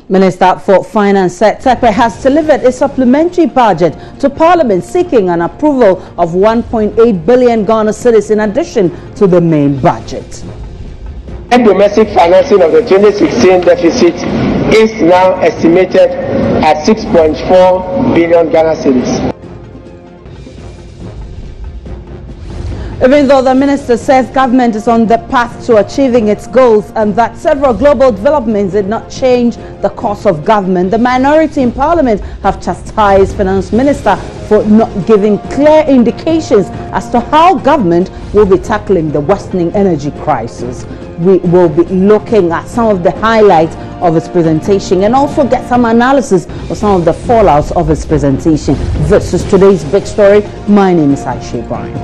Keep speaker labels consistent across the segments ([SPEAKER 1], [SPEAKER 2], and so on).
[SPEAKER 1] Minister for Finance Tepe has delivered a supplementary budget to Parliament seeking an approval of 1.8 billion Ghana cedis in addition to the main budget.
[SPEAKER 2] The domestic financing of the 2016 deficit is now estimated at 6.4 billion Ghana cedis.
[SPEAKER 1] Even though the minister says government is on the path to achieving its goals and that several global developments did not change the course of government, the minority in parliament have chastised finance minister for not giving clear indications as to how government will be tackling the worsening energy crisis. We will be looking at some of the highlights of his presentation and also get some analysis of some of the fallouts of his presentation. This is today's big story. My name is Aisha Ibrahim.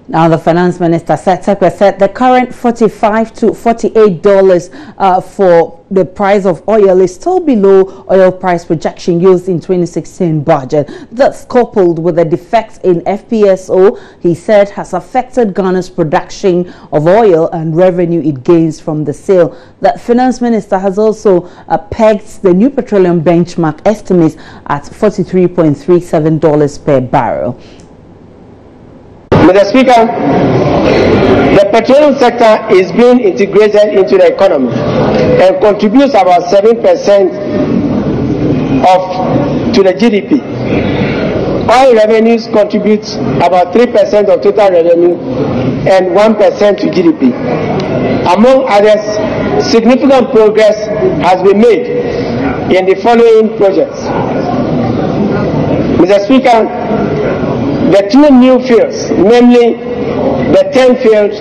[SPEAKER 1] Now, the finance minister said the current $45 to $48 for the price of oil is still below oil price projection used in 2016 budget. That's coupled with the defects in FPSO, he said, has affected Ghana's production of oil and revenue it gains from the sale. The finance minister has also pegged the new petroleum benchmark estimates at $43.37 per barrel.
[SPEAKER 2] Mr. Speaker, the petroleum sector is being integrated into the economy and contributes about 7% to the GDP. Oil revenues contribute about 3% of total revenue and 1% to GDP. Among others, significant progress has been made in the following projects. Mr. Speaker, the two new fields, namely the 10 field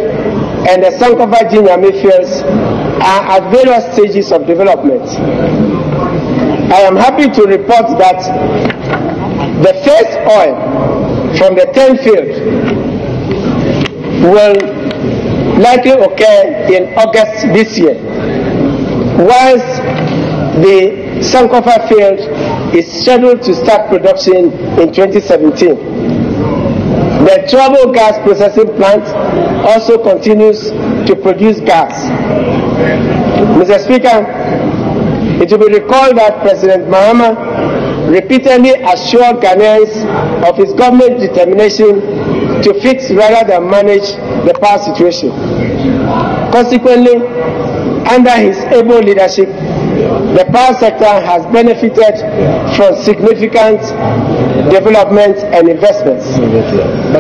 [SPEAKER 2] and the Sankofa Jinyame fields, are at various stages of development. I am happy to report that the first oil from the 10 field will likely occur in August this year, whilst the Sankofa field is scheduled to start production in 2017. The Trouble Gas Processing Plant also continues to produce gas. Mr. Speaker, it will be recalled that President Mahama repeatedly assured Ghanaians of his government determination to fix rather than manage the power situation. Consequently, under his able leadership, the power sector has benefited from significant development and investments.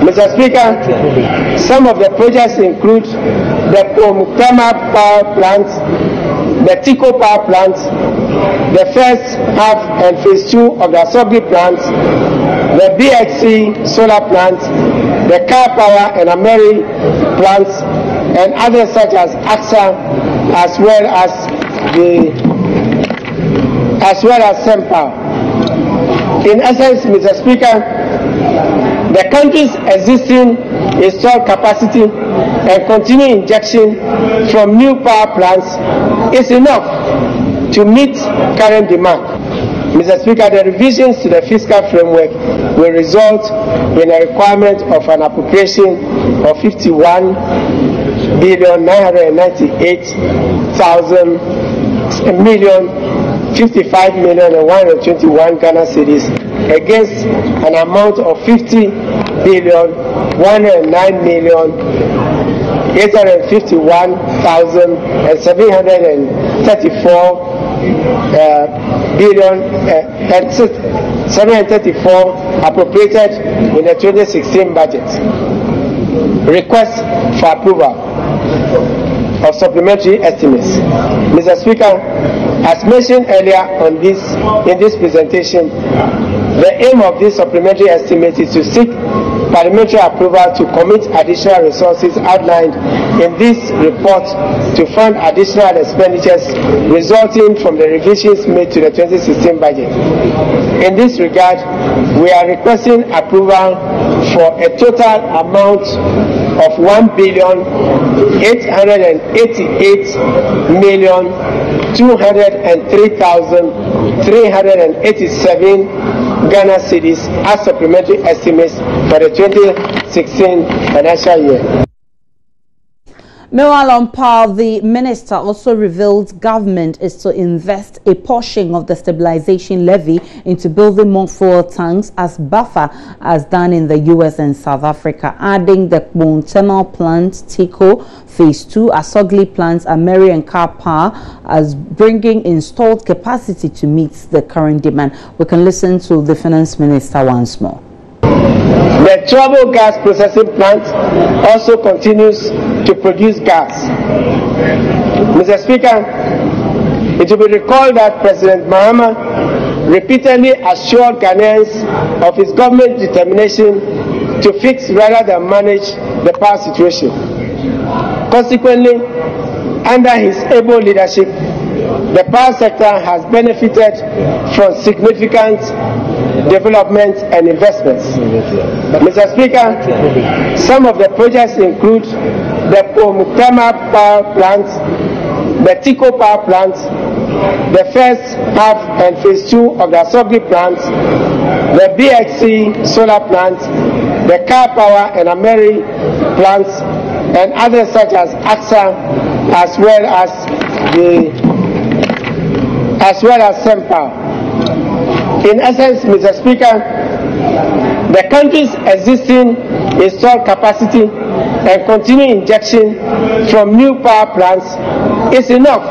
[SPEAKER 2] Mr. Speaker, some of the projects include the Pomutama Power Plant, the Tico Power Plant, the first half and phase 2 of the Asogli plant, the BXC solar plant, the Car Power and Ameri plants, and others such as AXA, as well as SEMPOWER. In essence, Mr. Speaker, the country's existing installed capacity and continued injection from new power plants is enough to meet current demand. Mr. Speaker, the revisions to the fiscal framework will result in a requirement of an appropriation of 55,998,121 Ghana cedis against an amount of 50,109,734 appropriated in the 2016 budget. Request for approval of supplementary estimates. Mr. Speaker, as mentioned earlier in this presentation, the aim of this supplementary estimate is to seek parliamentary approval to commit additional resources outlined in this report to fund additional expenditures resulting from the revisions made to the 2016 budget. In this regard, we are requesting approval for a total amount of 1,888,203,387 Ghana cedis as supplementary estimates for the 2016 financial year.
[SPEAKER 1] Meanwhile, on par, the minister also revealed government is to invest a portion of the stabilization levy into building more fuel tanks as buffer as done in the US and South Africa, adding the Montana plant, Tico, Phase 2, Asogli plants, Ameri and Car Power as bringing installed capacity to meet the current demand. We can listen to the finance minister once more.
[SPEAKER 2] The Trouble gas processing plant also continues to produce gas. Mr. Speaker, it will be recalled that President Mahama repeatedly assured Ghanaians of his government's determination to fix rather than manage the power situation. Consequently, under his able leadership, the power sector has benefited from significant development and investments. Mr. Speaker, some of the projects include the Montana power plant, the Tico power plant, the first half and phase 2 of the Asogli plant, the BXC solar plant, the Car Power and Ameri plants, and others such as AXA, as well as SEMPOWER. In essence, Mr. Speaker, the country's existing installed capacity and continued injection from new power plants is enough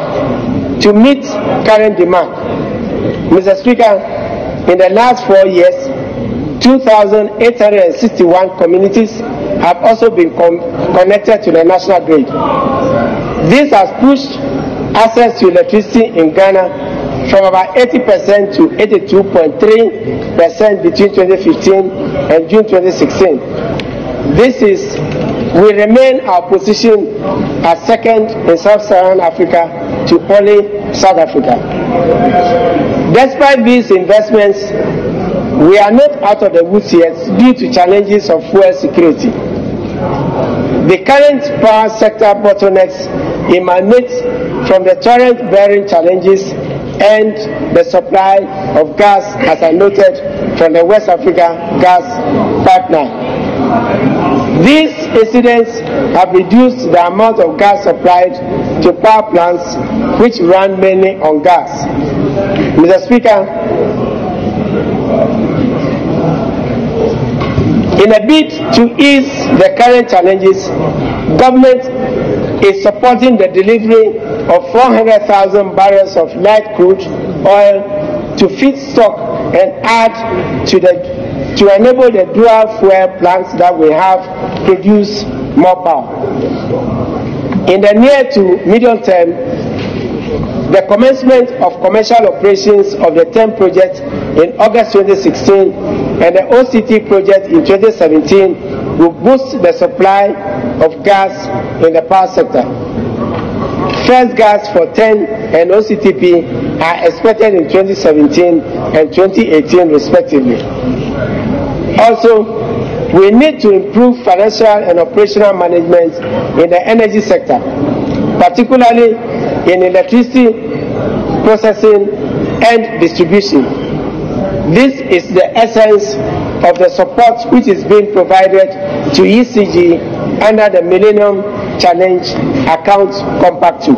[SPEAKER 2] to meet current demand. Mr. Speaker, in the last 4 years, 2,861 communities have also been connected to the national grid. This has pushed access to electricity in Ghana from about 80% to 82.3% between 2015 and June 2016. This will remain our position as second in Sub-Saharan Africa to only South Africa. Despite these investments, we are not out of the woods yet due to challenges of fuel security. The current power sector bottlenecks emanate from the torrent bearing challenges and the supply of gas, as I noted, from the West Africa gas pipeline. These incidents have reduced the amount of gas supplied to power plants which run mainly on gas. Mr. Speaker, in a bid to ease the current challenges, government is supporting the delivery of 400,000 barrels of light crude oil to feedstock and add to enable the dual fuel plants that we have produce more power. In the near to medium term, the commencement of commercial operations of the TEM project in August 2016 and the OCT project in 2017 will boost the supply of gas in the power sector. First gas for TEN and OCTP are expected in 2017 and 2018 respectively. Also, we need to improve financial and operational management in the energy sector, particularly in electricity processing and distribution. This is the essence of the support which is being provided to ECG under the Millennium Challenge Account Compact 2.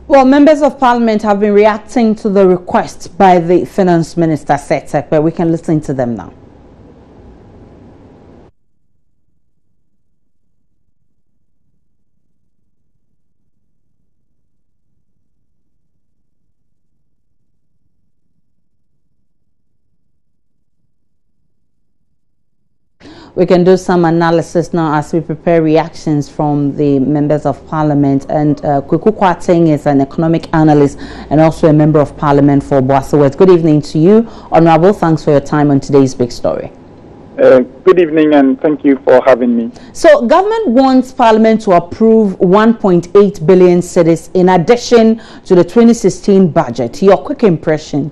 [SPEAKER 1] Well, members of parliament have been reacting to the request by the finance minister, Setek, but we can listen to them now. We can do some analysis now as we prepare reactions from the members of parliament. And Kweku Kwateng is an economic analyst and also a member of parliament for Boasawet. Good evening to you, Honorable. Thanks for your time on today's big story.
[SPEAKER 3] Good evening and thank you for having me.
[SPEAKER 1] So government wants parliament to approve 1.8 billion cedis in addition to the 2016 budget. Your quick impression?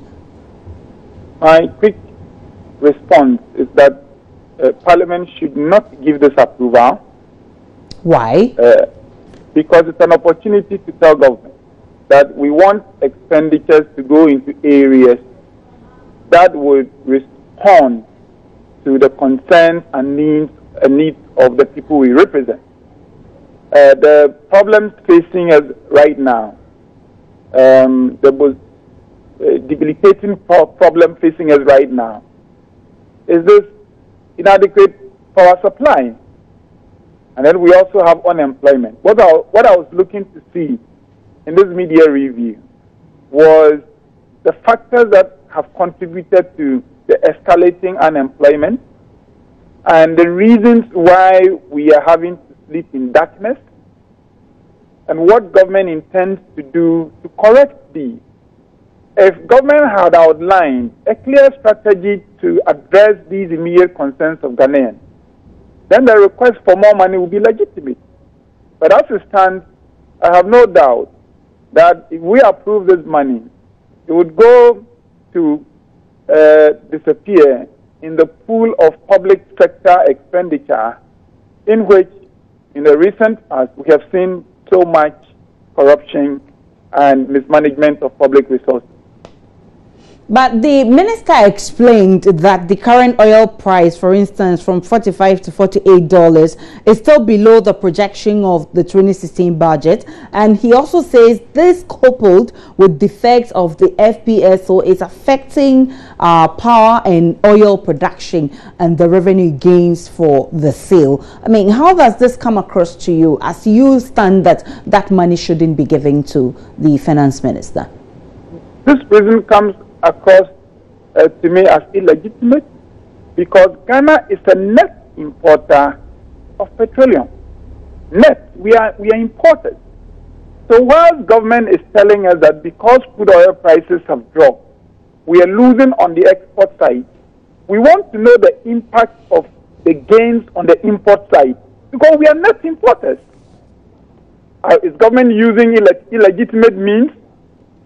[SPEAKER 3] My quick response is that Parliament should not give this approval.
[SPEAKER 1] Why?
[SPEAKER 3] Because it's an opportunity to tell government that we want expenditures to go into areas that would respond to the concerns and needs of the people we represent. The problems facing us right now, the most debilitating problem facing us right now, is this inadequate power supply. And then we also have unemployment. What I was looking to see in this media review was the factors that have contributed to the escalating unemployment and the reasons why we are having to sleep in darkness and what government intends to do to correct these. If government had outlined a clear strategy to address these immediate concerns of Ghanaians, then the request for more money will be legitimate. But as it stands, I have no doubt that if we approve this money, it would go to disappear in the pool of public sector expenditure in which, in the recent past, we have seen so much corruption and mismanagement of public resources.
[SPEAKER 1] But the minister explained that the current oil price, for instance, from $45 to $48 is still below the projection of the 2016 budget. And he also says this, coupled with defects of the FPSO, is affecting power and oil production and the revenue gains for the sale. I mean, how does this come across to you as you stand that that money shouldn't be given to the finance minister?
[SPEAKER 3] This reason comes across to me as illegitimate because Ghana is a net importer of petroleum. Net, we are importers. So while government is telling us that because crude oil prices have dropped, we are losing on the export side, we want to know the impact of the gains on the import side because we are net importers. Is government using illegitimate means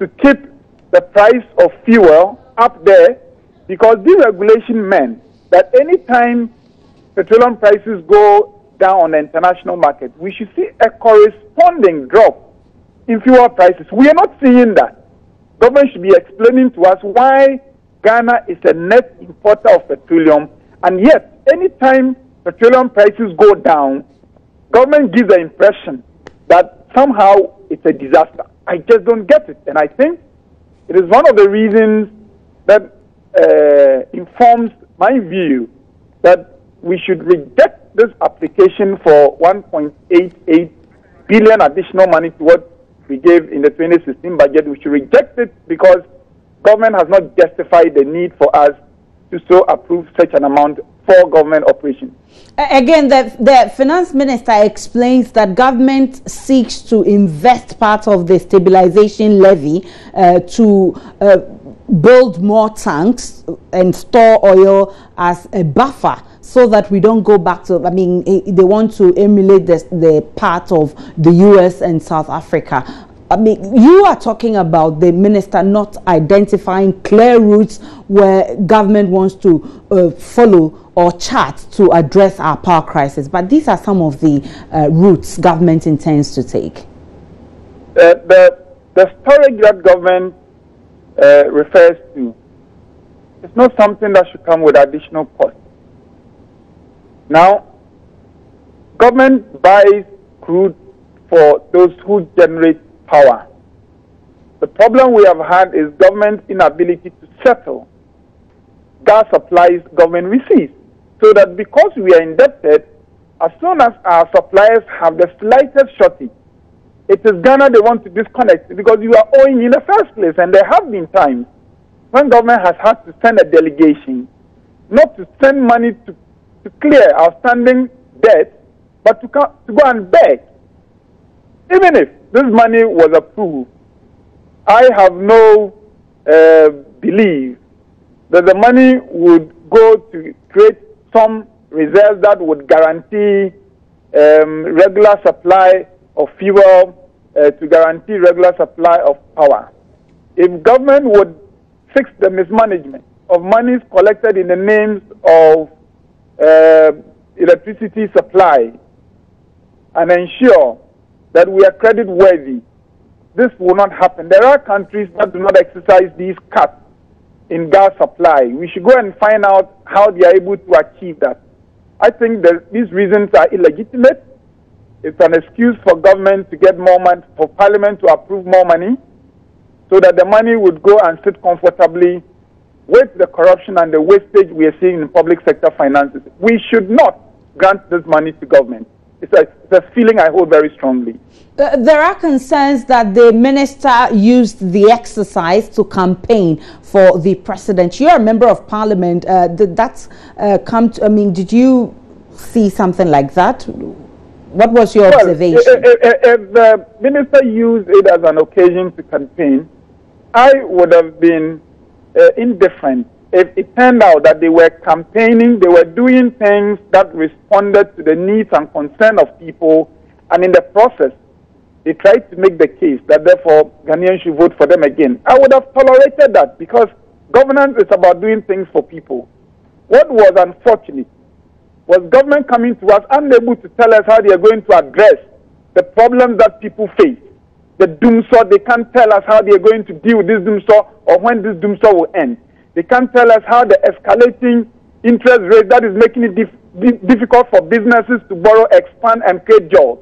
[SPEAKER 3] to keep the price of fuel up there? Because deregulation meant that any time petroleum prices go down on the international market, we should see a corresponding drop in fuel prices. We are not seeing that. Government should be explaining to us why Ghana is a net importer of petroleum, and yet any time petroleum prices go down, government gives the impression that somehow it's a disaster. I just don't get it. And I think it is one of the reasons that informs my view that we should reject this application for 1.88 billion additional money to what we gave in the 2016 budget. We should reject it because government has not justified the need for us to so approve such an amount for government operations.
[SPEAKER 1] Again, the finance minister explains that government seeks to invest part of the stabilization levy to build more tanks and store oil as a buffer so that we don't go back to, I mean, they want to emulate the part of the US and South Africa. I mean, you are talking about the minister not identifying clear routes where government wants to follow or chart to address our power crisis. But these are some of the routes government intends to take.
[SPEAKER 3] The storage that government refers to is not something that should come with additional cost. Now, government buys crude for those who generate power. The problem we have had is government's inability to settle gas supplies government receives. So that because we are indebted, as soon as our suppliers have the slightest shortage, it is Ghana they want to disconnect because you are owing in the first place. And there have been times when government has had to send a delegation, not to send money to clear outstanding debt, but to go and beg. Even if this money was approved, I have no belief that the money would go to create some reserves that would guarantee regular supply of fuel, to guarantee regular supply of power. If government would fix the mismanagement of monies collected in the names of electricity supply and ensure that we are credit worthy, this will not happen. There are countries that do not exercise these cuts in gas supply. We should go and find out how they are able to achieve that. I think that these reasons are illegitimate. It's an excuse for government to get more money, for Parliament to approve more money, so that the money would go and sit comfortably with the corruption and the wastage we are seeing in public sector finances. We should not grant this money to government. It's a feeling I hold very strongly.
[SPEAKER 1] There are concerns that the minister used the exercise to campaign for the president. You're a member of parliament. Did that come to, I mean, did you see something like that? What was your observation?
[SPEAKER 3] If the minister used it as an occasion to campaign, I would have been indifferent. If it turned out that they were campaigning, they were doing things that responded to the needs and concern of people, and in the process, they tried to make the case that therefore Ghanaians should vote for them again, I would have tolerated that, because governance is about doing things for people. What was unfortunate was government coming to us unable to tell us how they are going to address the problems that people face. The doomsaw, they can't tell us how they are going to deal with this doomsaw or when this doomsaw will end. They can't tell us how the escalating interest rate that is making it difficult for businesses to borrow, expand, and create jobs.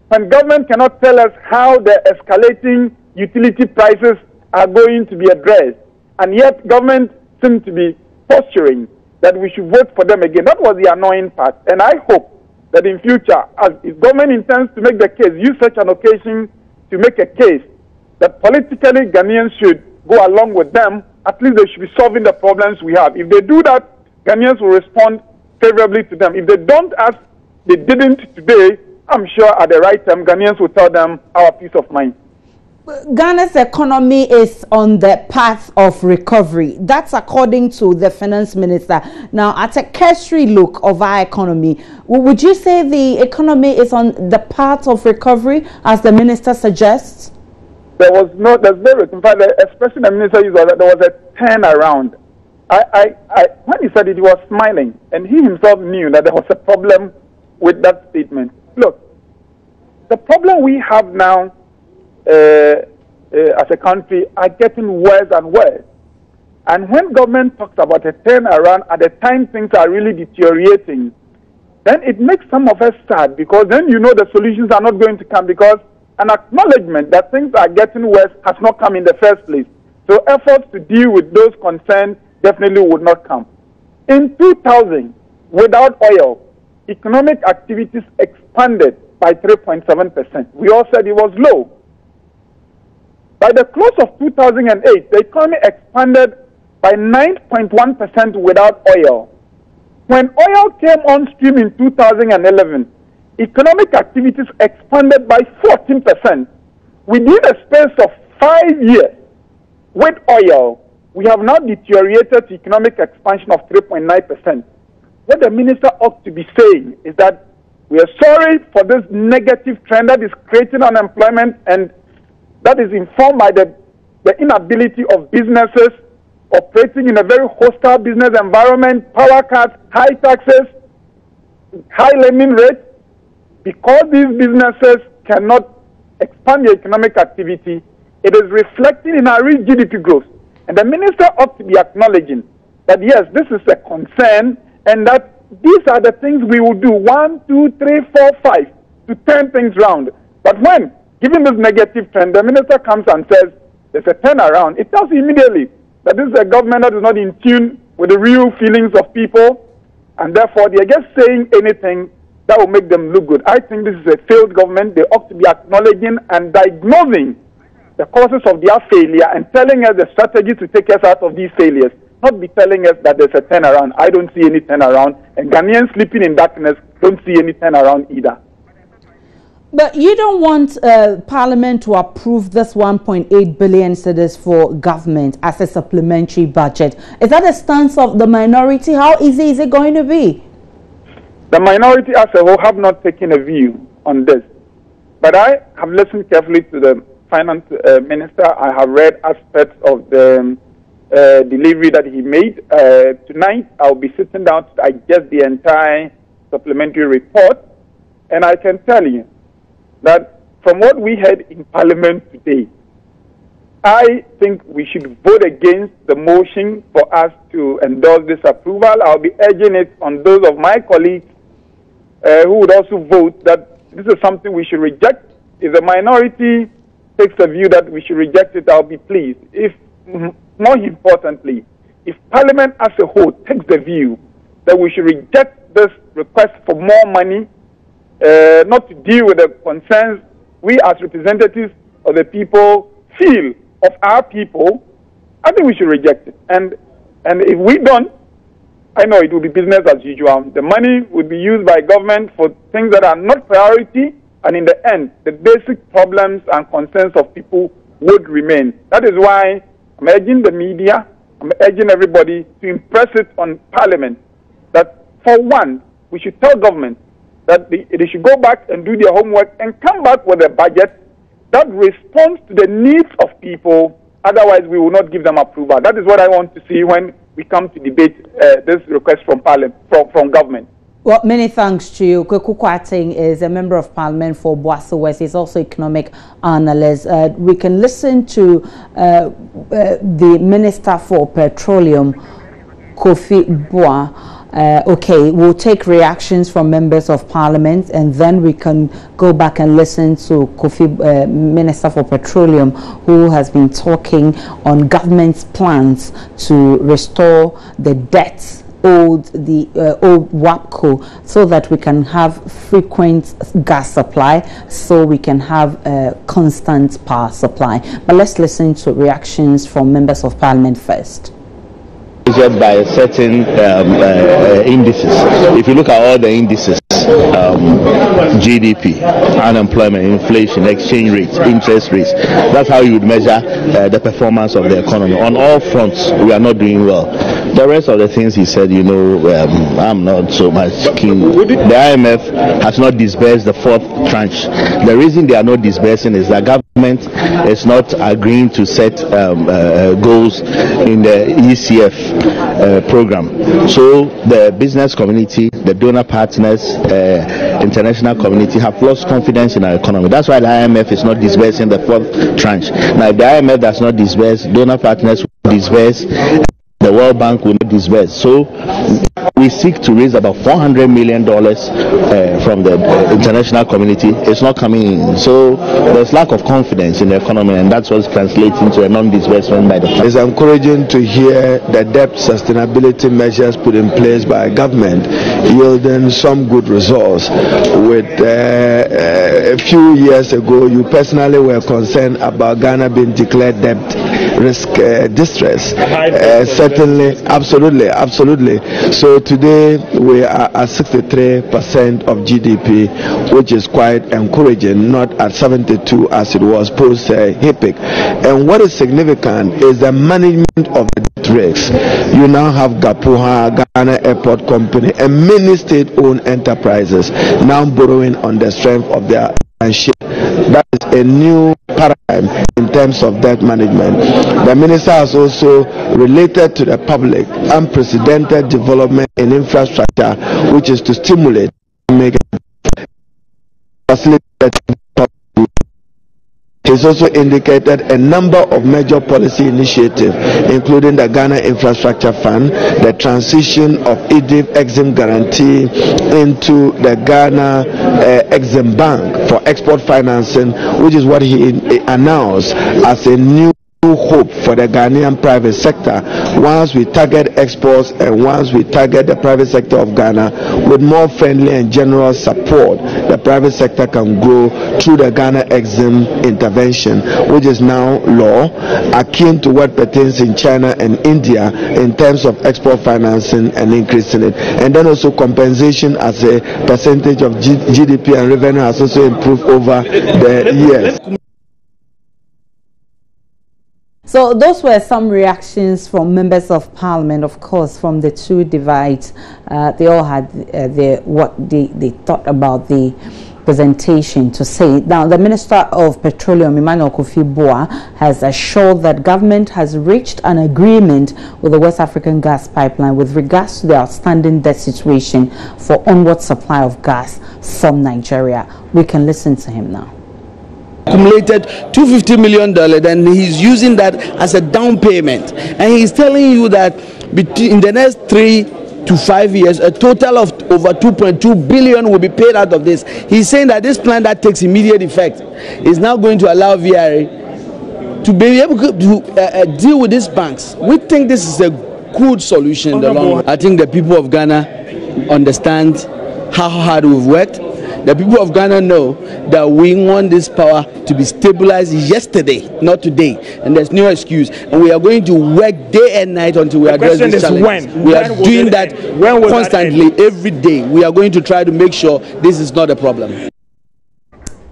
[SPEAKER 3] When government cannot tell us how the escalating utility prices are going to be addressed, and yet government seems to be posturing that we should vote for them again. That was the annoying part. And I hope that in future, as if government intends to make the case, use such an occasion to make a case that politically Ghanaians should go along with them. At least they should be solving the problems we have. If they do that, Ghanaians will respond favorably to them. If they don't, as they didn't today, I'm sure at the right time, Ghanaians will tell them our peace of mind.
[SPEAKER 1] Ghana's economy is on the path of recovery. That's according to the finance minister. Now, at a cursory look of our economy, would you say the economy is on the path of recovery, as the minister suggests?
[SPEAKER 3] There's no, in fact, the expression the minister used was that there was a turnaround. When he said it, he was smiling, and he himself knew that there was a problem with that statement. Look, the problem we have now as a country are getting worse and worse. And when government talks about a turnaround at the time things are really deteriorating, then it makes some of us sad, because then you know the solutions are not going to come, because an acknowledgement that things are getting worse has not come in the first place. So efforts to deal with those concerns definitely would not come. In 2000, without oil, economic activities expanded by 3.7%. We all said it was low. By the close of 2008, the economy expanded by 9.1% without oil. When oil came on stream in 2011, economic activities expanded by 14%. Within a space of 5 years, with oil, we have now deteriorated to economic expansion of 3.9%. What the minister ought to be saying is that we are sorry for this negative trend that is creating unemployment, and that is informed by the inability of businesses operating in a very hostile business environment, power cuts, high taxes, high lending rates. Because these businesses cannot expand their economic activity, it is reflecting in our real GDP growth. And the minister ought to be acknowledging that, yes, this is a concern, and that these are the things we will do, 1, 2, 3, 4, 5, to turn things round. But when, given this negative trend, the minister comes and says there's a turnaround, it tells you immediately that this is a government that is not in tune with the real feelings of people, and therefore they are just saying anything that will make them look good. I think this is a failed government. They ought to be acknowledging and diagnosing the causes of their failure and telling us the strategy to take us out of these failures, not be telling us that there's a turnaround. I don't see any turnaround, and Ghanaians sleeping in darkness don't see any turnaround either.
[SPEAKER 1] But you don't want Parliament to approve this 1.8 billion cedis for government as a supplementary budget. Is that a stance of the minority? How easy is it going to be?
[SPEAKER 3] The minority as a whole have not taken a view on this. But I have listened carefully to the finance minister. I have read aspects of the delivery that he made. Tonight, I'll be sitting down to digest the entire supplementary report, and I can tell you that from what we heard in Parliament today, I think we should vote against the motion for us to endorse this approval. I'll be urging it on those of my colleagues who would also vote that this is something we should reject. If the minority takes the view that we should reject it, I'll be pleased. If, more importantly, if Parliament as a whole takes the view that we should reject this request for more money, not to deal with the concerns we as representatives of the people feel of our people, I think we should reject it. And if we don't, I know it will be business as usual. The money would be used by government for things that are not priority, and in the end, the basic problems and concerns of people would remain. That is why I'm urging the media, I'm urging everybody to impress it on Parliament that, for one, we should tell government that they should go back and do their homework and come back with a budget that responds to the needs of people. Otherwise, we will not give them approval. That is what I want to see when we come to debate this request from Parliament, from government.
[SPEAKER 1] Well, many thanks to you. Kweku Kwarteng is a member of Parliament for Boaso West. He's also economic analyst. We can listen to the Minister for Petroleum, Kofi Boah. Okay, we'll take reactions from members of Parliament, and then we can go back and listen to Kofi, Minister for Petroleum, who has been talking on government's plans to restore the debts owed the old WAPCO, so that we can have frequent gas supply, so we can have constant power supply. But let's listen to reactions from members of Parliament first.
[SPEAKER 4] Measured by certain indices. If you look at all the indices, GDP, unemployment, inflation, exchange rates, interest rates, that's how you would measure the performance of the economy. On all fronts, we are not doing well. The rest of the things he said, you know, I'm not so much keen. The IMF has not disbursed the fourth tranche. The reason they are not disbursing is that government is not agreeing to set goals in the ECF program. So the business community, the donor partners, international community have lost confidence in our economy. That's why the IMF is not disbursing the fourth tranche. Now, if the IMF does not disburse, donor partners will disburse, the World Bank will not disburse. So we seek to raise about $400 million from the international community. It's not coming in. So there's lack of confidence in the economy, and that's what's translating to a non-disbursement by the fund.
[SPEAKER 5] It's encouraging to hear the debt sustainability measures put in place by government yielding some good results. With a few years ago, you personally were concerned about Ghana being declared debt risk distress. Certainly, absolutely. So today we are at 63% of GDP, which is quite encouraging, not at 72 as it was post HIPIC. And what is significant is the management of the debt risks. You now have Gapuha, Ghana Airport Company, and many state-owned enterprises now borrowing on the strength of their balance sheet. That is a new paradigm in terms of debt management. The minister has also related to the public unprecedented development in infrastructure, which is to stimulate and make facilitate. He's also indicated a number of major policy initiatives, including the Ghana Infrastructure Fund, the transition of EDIF Exim Guarantee into the Ghana Exim Bank for export financing, which is what he announced as a new hope for the Ghanaian private sector. Once we target exports and once we target the private sector of Ghana with more friendly and general support, the private sector can grow through the Ghana Exim intervention, which is now law, akin to what pertains in China and India in terms of export financing and increasing it. And then also compensation as a percentage of GDP and revenue has also improved over the years.
[SPEAKER 1] So those were some reactions from members of Parliament, of course, from the two divides. They all had what they thought about the presentation to say. Now, the Minister of Petroleum, Emmanuel Kofi Boa, has assured that government has reached an agreement with the West African gas pipeline with regards to the outstanding debt situation for onward supply of gas from Nigeria. We can listen to him now.
[SPEAKER 6] Accumulated $250 million, and he's using that as a down payment, and he's telling you that in the next 3 to 5 years, a total of over 2.2 billion will be paid out of this. He's saying that this plan that takes immediate effect is now going to allow VRA to be able to deal with these banks. We think this is a good solution in the long run. I think the people of Ghana understand how hard we've worked. The people of Ghana know that we want this power to be stabilized yesterday, not today, and there's no excuse. And we are going to work day and night until we address this challenge. We are doing that constantly, every day. We are going to try to make sure this is not a problem.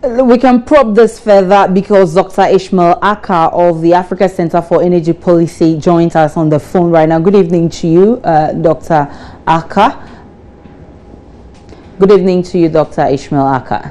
[SPEAKER 1] We can probe this further because Dr. Ishmael Aka of the Africa Center for Energy Policy joins us on the phone right now. Good evening to you, Dr. Aka. Good evening to you, Dr. Ishmael Aka.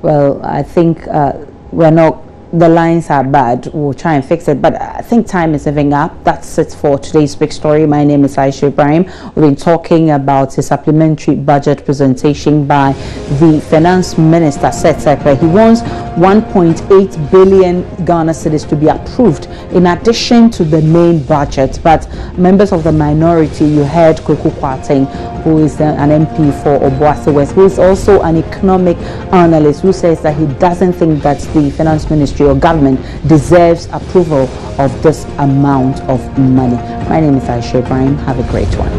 [SPEAKER 1] Well, I think the lines are bad. We'll try and fix it, but I think time is moving up. That's it for today's big story. My name is Aisha Ibrahim. We've been talking about a supplementary budget presentation by the finance minister, Seth Sekwe. He wants 1.8 billion Ghana cedis to be approved in addition to the main budget. But members of the minority, you heard Kweku Kwarteng, who is an MP for Obuasi West, who is also an economic analyst, who says that he doesn't think that the finance ministry or government deserves approval of this amount of money. My name is Aisha Ibrahim. Have a great one.